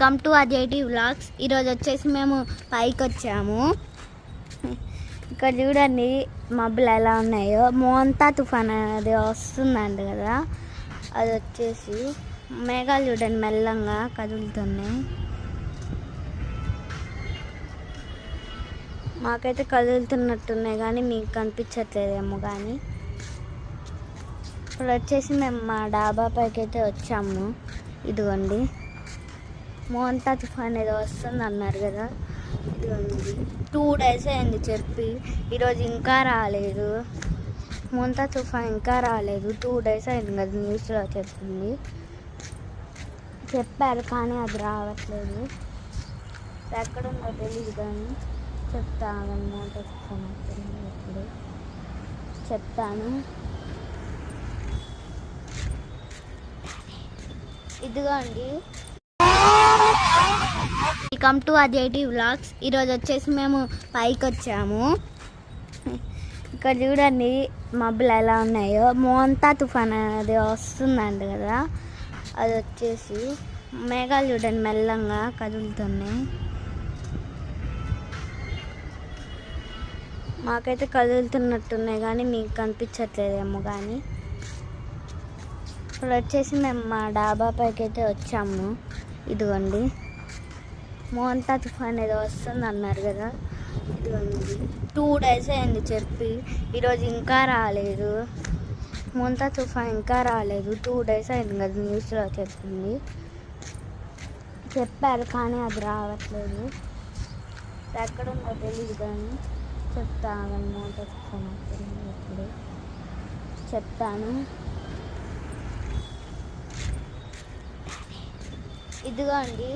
Welcome to అజేటి vlogs. ఈరోజు వచ్చేసి మేము పైకి వచ్చాము. ఇక్కడ చూడండి మబ్బులు ఎలా ఉన్నాయో. మోంతా తుఫాన్ అనేది వస్తుందంట కదా, అది వచ్చేసి మేఘాలు చూడండి మెల్లంగా కదులుతున్నాయి. మాకైతే కదులుతున్నట్టున్నాయి కానీ మీకు కనిపించట్లేదేమో. కానీ ఇప్పుడు వచ్చేసి మేము మా డాబా పైకి అయితే వచ్చాము. ఇదిగోండి మోంతా తుఫాన్ ఏదో వస్తుంది అన్నారు కదా, ఇదిగోండి 2 days అయింది చెప్పి, ఈరోజు ఇంకా రాలేదు. మోంతా తుఫాన్ ఇంకా రాలేదు, 2 days అయింది కదా న్యూస్లో చెప్పారు కానీ అది రావట్లేదు. ఎక్కడుందో తెలియదు కానీ చెప్తాను. మోంతా తుఫాన్ ఎప్పుడు చెప్తాను. ఇదిగోండి వెల్కమ్ టు అజేటి వ్లాగ్స్. ఈరోజు వచ్చేసి మేము పైకి వచ్చాము. ఇక్కడ చూడండి మబ్బులు ఎలా ఉన్నాయో. మోంతా తుఫాన్ అనేది వస్తుందంట కదా, అది వచ్చేసి మేఘాలు చూడండి మెల్లంగా కదులుతున్నాయి. మాకైతే కదులుతున్నట్టున్నాయి కానీ మీకు కనిపించట్లేదేమో. కానీ ఇప్పుడు వచ్చేసి మేము మా డాబా పైకి అయితే వచ్చాము. ఇదిగోండి మోంతా తుఫాన్ ఏదో వస్తుంది అన్నారు కదా, ఇదిగోండి 2 days అయింది చెప్పి, ఈరోజు ఇంకా రాలేదు. మోంతా తుఫాన్ ఇంకా రాలేదు, 2 days అయింది కదా న్యూస్లో చెప్పారు కానీ అది రావట్లేదు. ఎక్కడుందో తెలియదు కానీ చెప్తాను. మోంతా తుఫాన్ ఎప్పుడు చెప్తాను. ఇదిగోండి